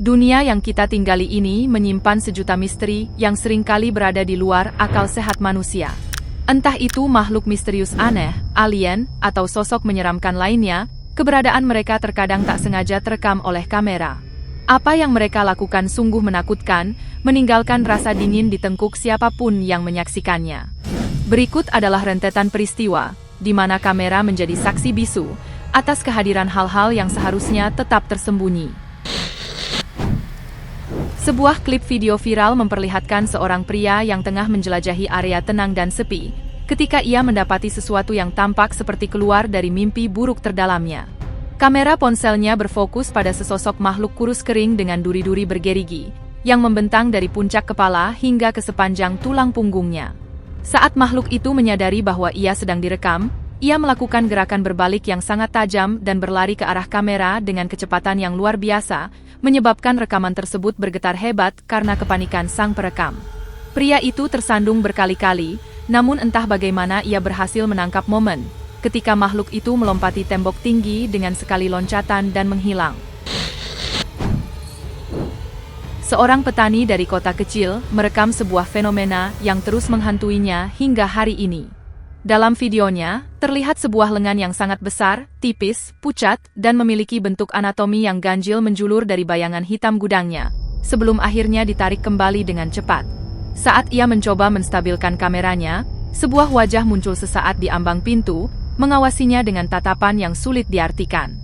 Dunia yang kita tinggali ini menyimpan sejuta misteri yang seringkali berada di luar akal sehat manusia. Entah itu makhluk misterius aneh, alien, atau sosok menyeramkan lainnya, keberadaan mereka terkadang tak sengaja terekam oleh kamera. Apa yang mereka lakukan sungguh menakutkan, meninggalkan rasa dingin di tengkuk siapapun yang menyaksikannya. Berikut adalah rentetan peristiwa, di mana kamera menjadi saksi bisu, atas kehadiran hal-hal yang seharusnya tetap tersembunyi. Sebuah klip video viral memperlihatkan seorang pria yang tengah menjelajahi area tenang dan sepi, ketika ia mendapati sesuatu yang tampak seperti keluar dari mimpi buruk terdalamnya. Kamera ponselnya berfokus pada sesosok makhluk kurus kering dengan duri-duri bergerigi, yang membentang dari puncak kepala hingga ke sepanjang tulang punggungnya. Saat makhluk itu menyadari bahwa ia sedang direkam, ia melakukan gerakan berbalik yang sangat tajam dan berlari ke arah kamera dengan kecepatan yang luar biasa, menyebabkan rekaman tersebut bergetar hebat karena kepanikan sang perekam. Pria itu tersandung berkali-kali, namun entah bagaimana ia berhasil menangkap momen ketika makhluk itu melompati tembok tinggi dengan sekali loncatan dan menghilang. Seorang petani dari kota kecil merekam sebuah fenomena yang terus menghantuinya hingga hari ini. Dalam videonya, terlihat sebuah lengan yang sangat besar, tipis, pucat, dan memiliki bentuk anatomi yang ganjil menjulur dari bayangan hitam gudangnya, sebelum akhirnya ditarik kembali dengan cepat. Saat ia mencoba menstabilkan kameranya, sebuah wajah muncul sesaat di ambang pintu, mengawasinya dengan tatapan yang sulit diartikan.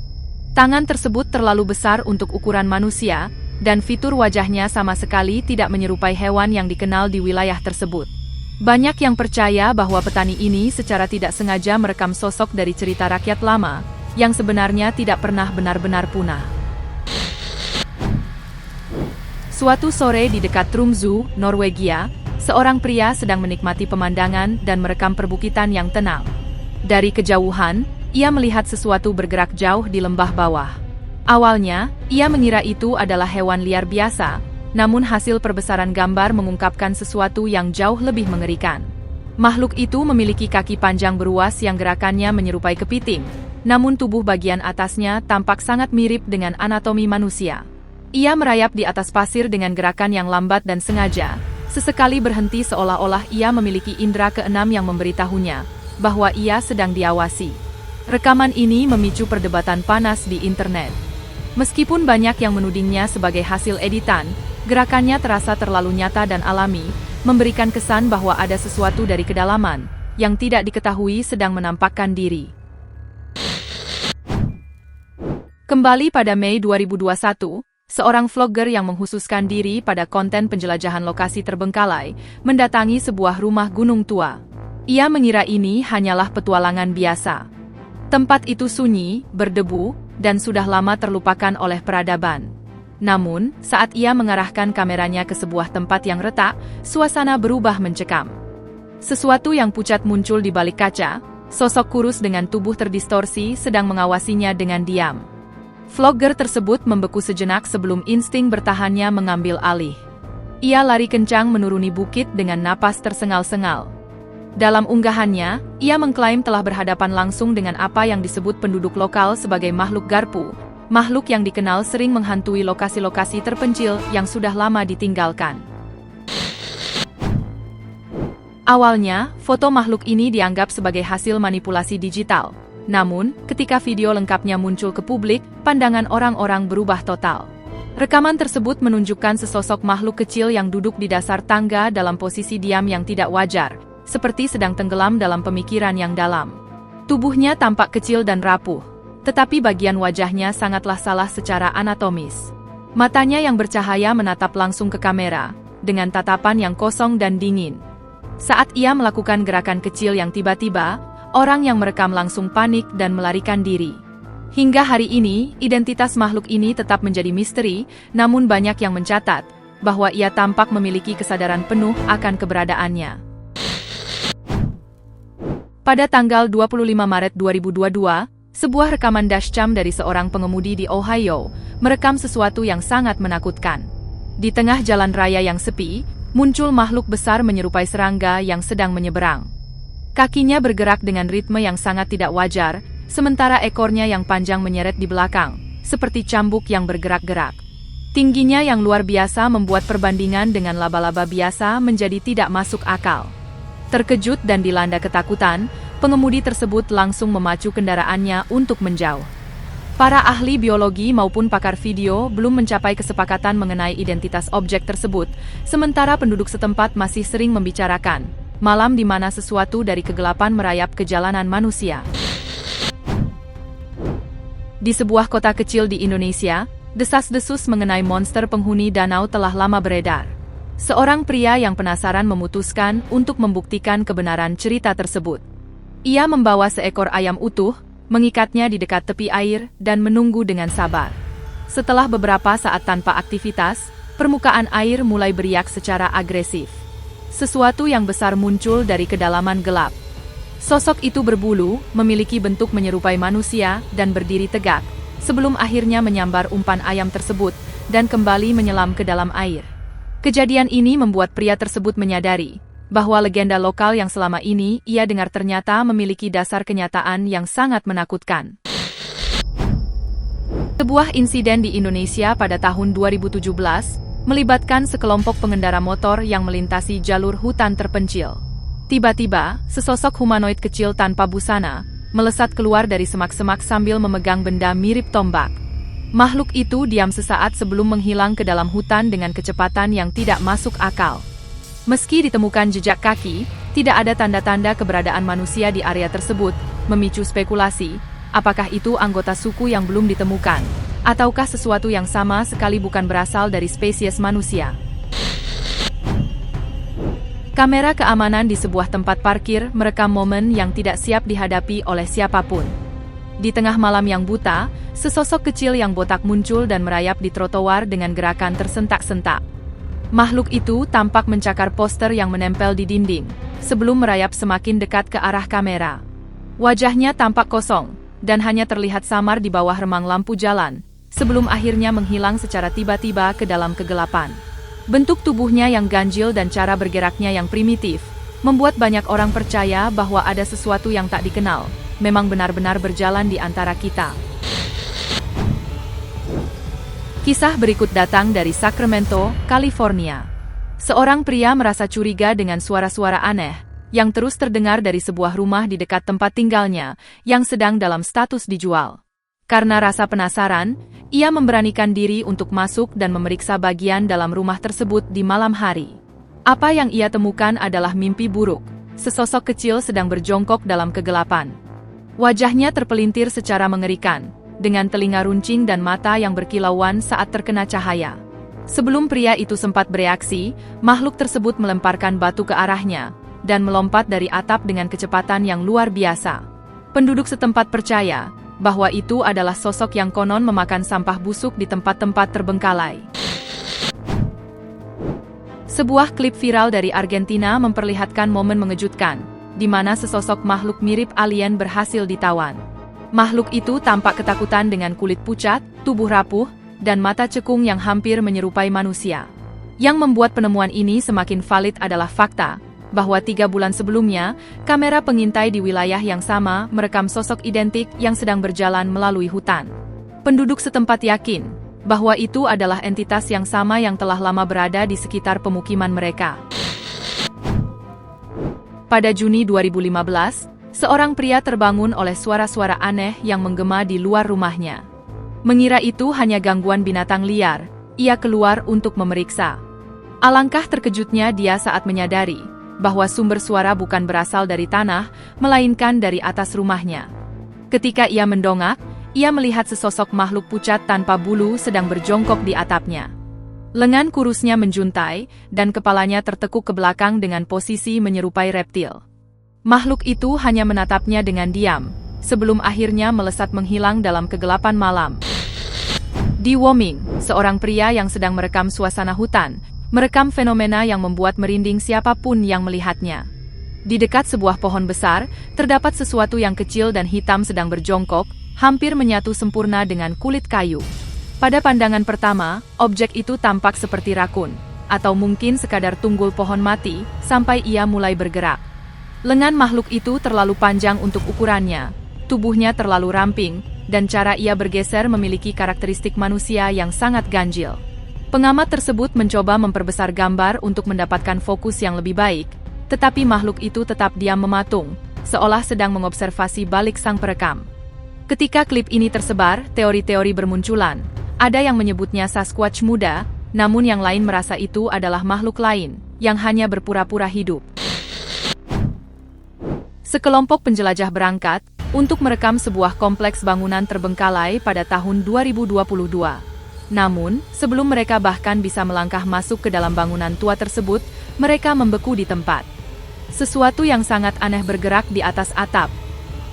Tangan tersebut terlalu besar untuk ukuran manusia, dan fitur wajahnya sama sekali tidak menyerupai hewan yang dikenal di wilayah tersebut. Banyak yang percaya bahwa petani ini secara tidak sengaja merekam sosok dari cerita rakyat lama, yang sebenarnya tidak pernah benar-benar punah. Suatu sore di dekat Tromsø, Norwegia, seorang pria sedang menikmati pemandangan dan merekam perbukitan yang tenang. Dari kejauhan, ia melihat sesuatu bergerak jauh di lembah bawah. Awalnya, ia mengira itu adalah hewan liar biasa, namun hasil perbesaran gambar mengungkapkan sesuatu yang jauh lebih mengerikan. Makhluk itu memiliki kaki panjang beruas yang gerakannya menyerupai kepiting, namun tubuh bagian atasnya tampak sangat mirip dengan anatomi manusia. Ia merayap di atas pasir dengan gerakan yang lambat dan sengaja, sesekali berhenti seolah-olah ia memiliki indera keenam yang memberitahunya bahwa ia sedang diawasi. Rekaman ini memicu perdebatan panas di internet. Meskipun banyak yang menudingnya sebagai hasil editan, gerakannya terasa terlalu nyata dan alami, memberikan kesan bahwa ada sesuatu dari kedalaman yang tidak diketahui sedang menampakkan diri. Kembali pada Mei 2021, seorang vlogger yang menghususkan diri pada konten penjelajahan lokasi terbengkalai mendatangi sebuah rumah gunung tua. Ia mengira ini hanyalah petualangan biasa. Tempat itu sunyi, berdebu, dan sudah lama terlupakan oleh peradaban. Namun, saat ia mengarahkan kameranya ke sebuah tempat yang retak, suasana berubah mencekam. Sesuatu yang pucat muncul di balik kaca, sosok kurus dengan tubuh terdistorsi sedang mengawasinya dengan diam. Vlogger tersebut membeku sejenak sebelum insting bertahannya mengambil alih. Ia lari kencang menuruni bukit dengan napas tersengal-sengal. Dalam unggahannya, ia mengklaim telah berhadapan langsung dengan apa yang disebut penduduk lokal sebagai makhluk garpu, makhluk yang dikenal sering menghantui lokasi-lokasi terpencil yang sudah lama ditinggalkan. Awalnya, foto makhluk ini dianggap sebagai hasil manipulasi digital. Namun, ketika video lengkapnya muncul ke publik, pandangan orang-orang berubah total. Rekaman tersebut menunjukkan sesosok makhluk kecil yang duduk di dasar tangga dalam posisi diam yang tidak wajar, seperti sedang tenggelam dalam pemikiran yang dalam. Tubuhnya tampak kecil dan rapuh, tetapi bagian wajahnya sangatlah salah secara anatomis. Matanya yang bercahaya menatap langsung ke kamera, dengan tatapan yang kosong dan dingin. Saat ia melakukan gerakan kecil yang tiba-tiba, orang yang merekam langsung panik dan melarikan diri. Hingga hari ini, identitas makhluk ini tetap menjadi misteri, namun banyak yang mencatat bahwa ia tampak memiliki kesadaran penuh akan keberadaannya. Pada tanggal 25 Maret 2022, sebuah rekaman dashcam dari seorang pengemudi di Ohio merekam sesuatu yang sangat menakutkan. Di tengah jalan raya yang sepi, muncul makhluk besar menyerupai serangga yang sedang menyeberang. Kakinya bergerak dengan ritme yang sangat tidak wajar, sementara ekornya yang panjang menyeret di belakang, seperti cambuk yang bergerak-gerak. Tingginya yang luar biasa membuat perbandingan dengan laba-laba biasa menjadi tidak masuk akal. Terkejut dan dilanda ketakutan, pengemudi tersebut langsung memacu kendaraannya untuk menjauh. Para ahli biologi maupun pakar video belum mencapai kesepakatan mengenai identitas objek tersebut, sementara penduduk setempat masih sering membicarakan malam di mana sesuatu dari kegelapan merayap ke jalanan manusia. Di sebuah kota kecil di Indonesia, desas-desus mengenai monster penghuni danau telah lama beredar. Seorang pria yang penasaran memutuskan untuk membuktikan kebenaran cerita tersebut. Ia membawa seekor ayam utuh, mengikatnya di dekat tepi air, dan menunggu dengan sabar. Setelah beberapa saat tanpa aktivitas, permukaan air mulai beriak secara agresif. Sesuatu yang besar muncul dari kedalaman gelap. Sosok itu berbulu, memiliki bentuk menyerupai manusia, dan berdiri tegak, sebelum akhirnya menyambar umpan ayam tersebut, dan kembali menyelam ke dalam air. Kejadian ini membuat pria tersebut menyadari bahwa legenda lokal yang selama ini ia dengar ternyata memiliki dasar kenyataan yang sangat menakutkan. Sebuah insiden di Indonesia pada tahun 2017 melibatkan sekelompok pengendara motor yang melintasi jalur hutan terpencil. Tiba-tiba, sesosok humanoid kecil tanpa busana melesat keluar dari semak-semak sambil memegang benda mirip tombak. Makhluk itu diam sesaat sebelum menghilang ke dalam hutan dengan kecepatan yang tidak masuk akal. Meski ditemukan jejak kaki, tidak ada tanda-tanda keberadaan manusia di area tersebut, memicu spekulasi, apakah itu anggota suku yang belum ditemukan, ataukah sesuatu yang sama sekali bukan berasal dari spesies manusia. Kamera keamanan di sebuah tempat parkir merekam momen yang tidak siap dihadapi oleh siapapun. Di tengah malam yang buta, sesosok kecil yang botak muncul dan merayap di trotoar dengan gerakan tersentak-sentak. Makhluk itu tampak mencakar poster yang menempel di dinding, sebelum merayap semakin dekat ke arah kamera. Wajahnya tampak kosong, dan hanya terlihat samar di bawah remang lampu jalan, sebelum akhirnya menghilang secara tiba-tiba ke dalam kegelapan. Bentuk tubuhnya yang ganjil dan cara bergeraknya yang primitif, membuat banyak orang percaya bahwa ada sesuatu yang tak dikenal, memang benar-benar berjalan di antara kita. Kisah berikut datang dari Sacramento, California. Seorang pria merasa curiga dengan suara-suara aneh, yang terus terdengar dari sebuah rumah di dekat tempat tinggalnya, yang sedang dalam status dijual. Karena rasa penasaran, ia memberanikan diri untuk masuk dan memeriksa bagian dalam rumah tersebut di malam hari. Apa yang ia temukan adalah mimpi buruk. Sesosok kecil sedang berjongkok dalam kegelapan. Wajahnya terpelintir secara mengerikan, dengan telinga runcing dan mata yang berkilauan saat terkena cahaya. Sebelum pria itu sempat bereaksi, makhluk tersebut melemparkan batu ke arahnya, dan melompat dari atap dengan kecepatan yang luar biasa. Penduduk setempat percaya bahwa itu adalah sosok yang konon memakan sampah busuk di tempat-tempat terbengkalai. Sebuah klip viral dari Argentina memperlihatkan momen mengejutkan, di mana sesosok makhluk mirip alien berhasil ditawan. Makhluk itu tampak ketakutan dengan kulit pucat, tubuh rapuh, dan mata cekung yang hampir menyerupai manusia. Yang membuat penemuan ini semakin valid adalah fakta bahwa 3 bulan sebelumnya, kamera pengintai di wilayah yang sama merekam sosok identik yang sedang berjalan melalui hutan. Penduduk setempat yakin bahwa itu adalah entitas yang sama yang telah lama berada di sekitar pemukiman mereka. Pada Juni 2015, seorang pria terbangun oleh suara-suara aneh yang menggema di luar rumahnya. Mengira itu hanya gangguan binatang liar, ia keluar untuk memeriksa. Alangkah terkejutnya dia saat menyadari bahwa sumber suara bukan berasal dari tanah, melainkan dari atas rumahnya. Ketika ia mendongak, ia melihat sesosok makhluk pucat tanpa bulu sedang berjongkok di atapnya. Lengan kurusnya menjuntai, dan kepalanya tertekuk ke belakang dengan posisi menyerupai reptil. Makhluk itu hanya menatapnya dengan diam, sebelum akhirnya melesat menghilang dalam kegelapan malam. Di Wyoming, seorang pria yang sedang merekam suasana hutan, merekam fenomena yang membuat merinding siapapun yang melihatnya. Di dekat sebuah pohon besar, terdapat sesuatu yang kecil dan hitam sedang berjongkok, hampir menyatu sempurna dengan kulit kayu. Pada pandangan pertama, objek itu tampak seperti rakun, atau mungkin sekadar tunggul pohon mati, sampai ia mulai bergerak. Lengan makhluk itu terlalu panjang untuk ukurannya, tubuhnya terlalu ramping, dan cara ia bergeser memiliki karakteristik manusia yang sangat ganjil. Pengamat tersebut mencoba memperbesar gambar untuk mendapatkan fokus yang lebih baik, tetapi makhluk itu tetap diam mematung, seolah sedang mengobservasi balik sang perekam. Ketika klip ini tersebar, teori-teori bermunculan. Ada yang menyebutnya Sasquatch muda, namun yang lain merasa itu adalah makhluk lain, yang hanya berpura-pura hidup. Sekelompok penjelajah berangkat untuk merekam sebuah kompleks bangunan terbengkalai pada tahun 2022. Namun, sebelum mereka bahkan bisa melangkah masuk ke dalam bangunan tua tersebut, mereka membeku di tempat. Sesuatu yang sangat aneh bergerak di atas atap.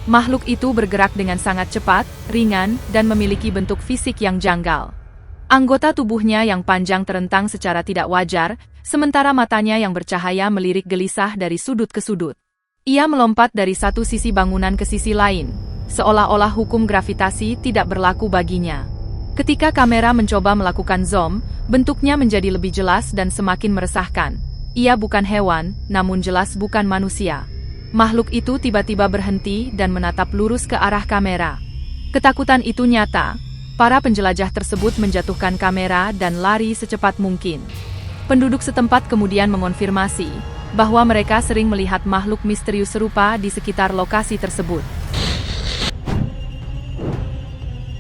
Makhluk itu bergerak dengan sangat cepat, ringan, dan memiliki bentuk fisik yang janggal. Anggota tubuhnya yang panjang terentang secara tidak wajar, sementara matanya yang bercahaya melirik gelisah dari sudut ke sudut. Ia melompat dari satu sisi bangunan ke sisi lain, seolah-olah hukum gravitasi tidak berlaku baginya. Ketika kamera mencoba melakukan zoom, bentuknya menjadi lebih jelas dan semakin meresahkan. Ia bukan hewan, namun jelas bukan manusia. Makhluk itu tiba-tiba berhenti dan menatap lurus ke arah kamera. Ketakutan itu nyata. Para penjelajah tersebut menjatuhkan kamera dan lari secepat mungkin. Penduduk setempat kemudian mengonfirmasi bahwa mereka sering melihat makhluk misterius serupa di sekitar lokasi tersebut.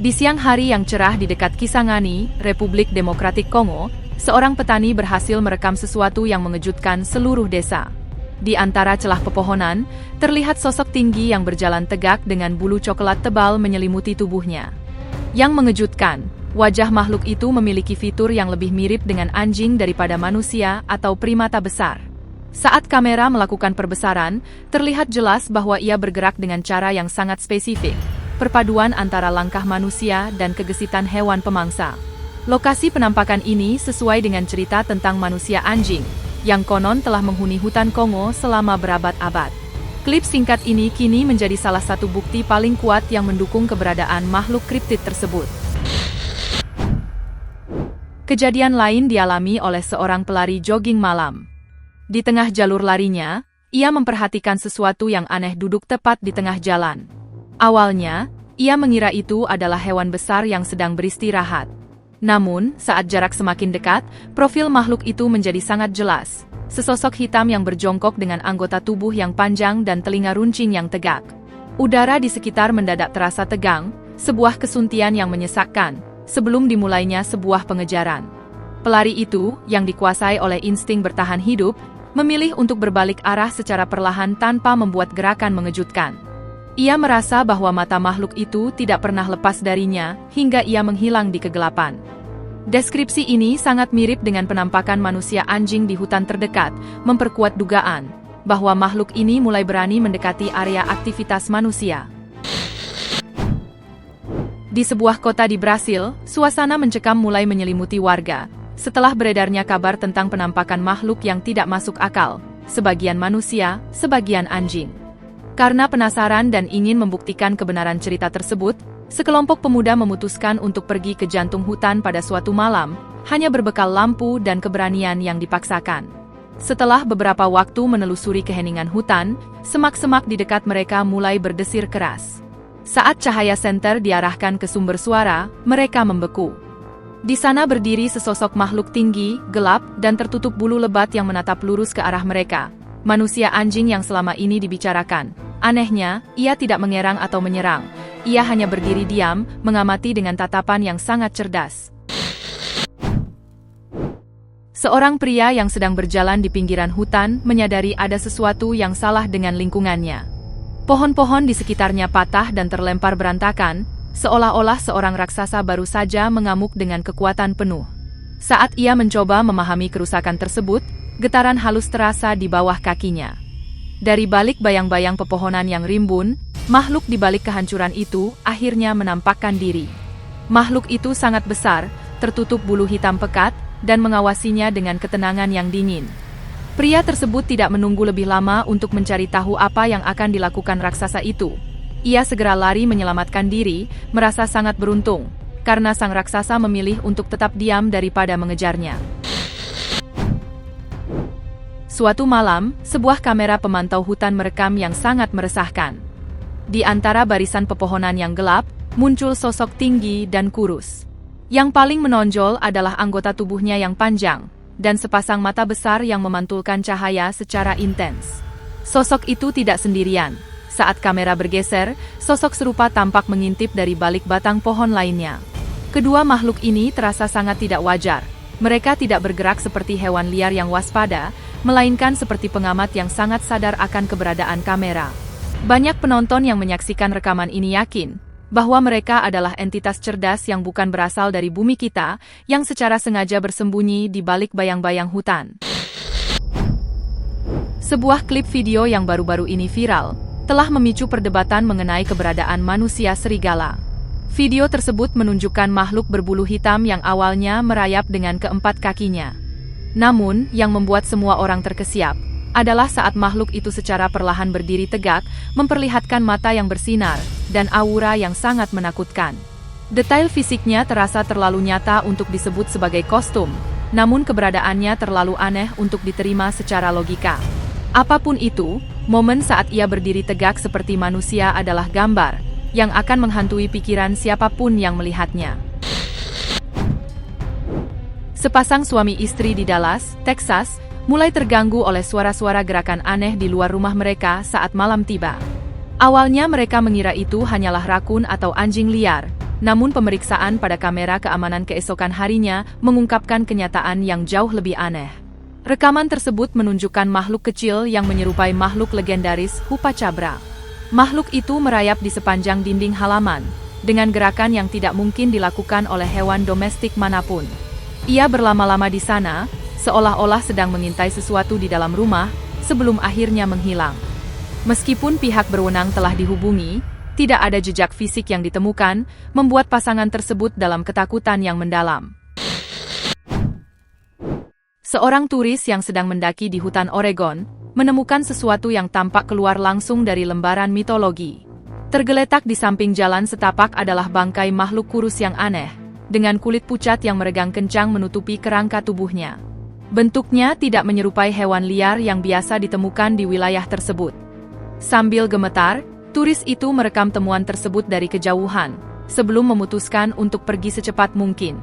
Di siang hari yang cerah di dekat Kisangani, Republik Demokratik Kongo, seorang petani berhasil merekam sesuatu yang mengejutkan seluruh desa. Di antara celah pepohonan, terlihat sosok tinggi yang berjalan tegak dengan bulu coklat tebal menyelimuti tubuhnya. Yang mengejutkan, wajah makhluk itu memiliki fitur yang lebih mirip dengan anjing daripada manusia atau primata besar. Saat kamera melakukan perbesaran, terlihat jelas bahwa ia bergerak dengan cara yang sangat spesifik. Perpaduan antara langkah manusia dan kegesitan hewan pemangsa. Lokasi penampakan ini sesuai dengan cerita tentang manusia anjing, yang konon telah menghuni hutan Kongo selama berabad-abad. Klip singkat ini kini menjadi salah satu bukti paling kuat yang mendukung keberadaan makhluk kriptid tersebut. Kejadian lain dialami oleh seorang pelari jogging malam. Di tengah jalur larinya, ia memperhatikan sesuatu yang aneh duduk tepat di tengah jalan. Awalnya, ia mengira itu adalah hewan besar yang sedang beristirahat. Namun, saat jarak semakin dekat, profil makhluk itu menjadi sangat jelas. Sesosok hitam yang berjongkok dengan anggota tubuh yang panjang dan telinga runcing yang tegak. Udara di sekitar mendadak terasa tegang, sebuah kesuntian yang menyesakkan, sebelum dimulainya sebuah pengejaran. Pelari itu, yang dikuasai oleh insting bertahan hidup, memilih untuk berbalik arah secara perlahan tanpa membuat gerakan mengejutkan. Ia merasa bahwa mata makhluk itu tidak pernah lepas darinya, hingga ia menghilang di kegelapan. Deskripsi ini sangat mirip dengan penampakan manusia anjing di hutan terdekat, memperkuat dugaan bahwa makhluk ini mulai berani mendekati area aktivitas manusia. Di sebuah kota di Brasil, suasana mencekam mulai menyelimuti warga, setelah beredarnya kabar tentang penampakan makhluk yang tidak masuk akal, sebagian manusia, sebagian anjing. Karena penasaran dan ingin membuktikan kebenaran cerita tersebut, sekelompok pemuda memutuskan untuk pergi ke jantung hutan pada suatu malam, hanya berbekal lampu dan keberanian yang dipaksakan. Setelah beberapa waktu menelusuri keheningan hutan, semak-semak di dekat mereka mulai berdesir keras. Saat cahaya senter diarahkan ke sumber suara, mereka membeku. Di sana berdiri sesosok makhluk tinggi, gelap, dan tertutup bulu lebat yang menatap lurus ke arah mereka. Manusia anjing yang selama ini dibicarakan. Anehnya, ia tidak mengerang atau menyerang. Ia hanya berdiri diam, mengamati dengan tatapan yang sangat cerdas. Seorang pria yang sedang berjalan di pinggiran hutan menyadari ada sesuatu yang salah dengan lingkungannya. Pohon-pohon di sekitarnya patah dan terlempar berantakan, seolah-olah seorang raksasa baru saja mengamuk dengan kekuatan penuh. Saat ia mencoba memahami kerusakan tersebut, getaran halus terasa di bawah kakinya. Dari balik bayang-bayang pepohonan yang rimbun, makhluk di balik kehancuran itu akhirnya menampakkan diri. Makhluk itu sangat besar, tertutup bulu hitam pekat, dan mengawasinya dengan ketenangan yang dingin. Pria tersebut tidak menunggu lebih lama untuk mencari tahu apa yang akan dilakukan raksasa itu. Ia segera lari menyelamatkan diri, merasa sangat beruntung, karena sang raksasa memilih untuk tetap diam daripada mengejarnya. Suatu malam, sebuah kamera pemantau hutan merekam yang sangat meresahkan. Di antara barisan pepohonan yang gelap, muncul sosok tinggi dan kurus. Yang paling menonjol adalah anggota tubuhnya yang panjang, dan sepasang mata besar yang memantulkan cahaya secara intens. Sosok itu tidak sendirian. Saat kamera bergeser, sosok serupa tampak mengintip dari balik batang pohon lainnya. Kedua makhluk ini terasa sangat tidak wajar. Mereka tidak bergerak seperti hewan liar yang waspada, melainkan seperti pengamat yang sangat sadar akan keberadaan kamera. Banyak penonton yang menyaksikan rekaman ini yakin bahwa mereka adalah entitas cerdas yang bukan berasal dari bumi kita, yang secara sengaja bersembunyi di balik bayang-bayang hutan. Sebuah klip video yang baru-baru ini viral, telah memicu perdebatan mengenai keberadaan manusia serigala. Video tersebut menunjukkan makhluk berbulu hitam yang awalnya merayap dengan keempat kakinya. Namun, yang membuat semua orang terkesiap adalah saat makhluk itu secara perlahan berdiri tegak, memperlihatkan mata yang bersinar, dan aura yang sangat menakutkan. Detail fisiknya terasa terlalu nyata untuk disebut sebagai kostum, namun keberadaannya terlalu aneh untuk diterima secara logika. Apapun itu, momen saat ia berdiri tegak seperti manusia adalah gambar yang akan menghantui pikiran siapapun yang melihatnya. Sepasang suami istri di Dallas, Texas, mulai terganggu oleh suara-suara gerakan aneh di luar rumah mereka saat malam tiba. Awalnya mereka mengira itu hanyalah rakun atau anjing liar, namun pemeriksaan pada kamera keamanan keesokan harinya mengungkapkan kenyataan yang jauh lebih aneh. Rekaman tersebut menunjukkan makhluk kecil yang menyerupai makhluk legendaris Hupacabra. Makhluk itu merayap di sepanjang dinding halaman, dengan gerakan yang tidak mungkin dilakukan oleh hewan domestik manapun. Ia berlama-lama di sana, seolah-olah sedang mengintai sesuatu di dalam rumah, sebelum akhirnya menghilang. Meskipun pihak berwenang telah dihubungi, tidak ada jejak fisik yang ditemukan, membuat pasangan tersebut dalam ketakutan yang mendalam. Seorang turis yang sedang mendaki di hutan Oregon, menemukan sesuatu yang tampak keluar langsung dari lembaran mitologi. Tergeletak di samping jalan setapak adalah bangkai makhluk kurus yang aneh, dengan kulit pucat yang meregang kencang menutupi kerangka tubuhnya. Bentuknya tidak menyerupai hewan liar yang biasa ditemukan di wilayah tersebut. Sambil gemetar, turis itu merekam temuan tersebut dari kejauhan, sebelum memutuskan untuk pergi secepat mungkin.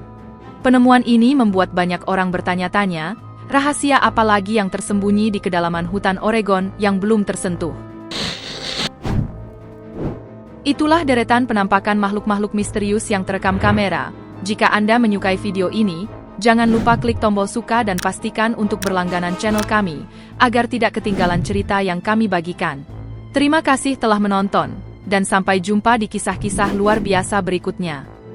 Penemuan ini membuat banyak orang bertanya-tanya, rahasia apa lagi yang tersembunyi di kedalaman hutan Oregon yang belum tersentuh. Itulah deretan penampakan makhluk-makhluk misterius yang terekam kamera. Jika Anda menyukai video ini, jangan lupa klik tombol suka dan pastikan untuk berlangganan channel kami, agar tidak ketinggalan cerita yang kami bagikan. Terima kasih telah menonton, dan sampai jumpa di kisah-kisah luar biasa berikutnya.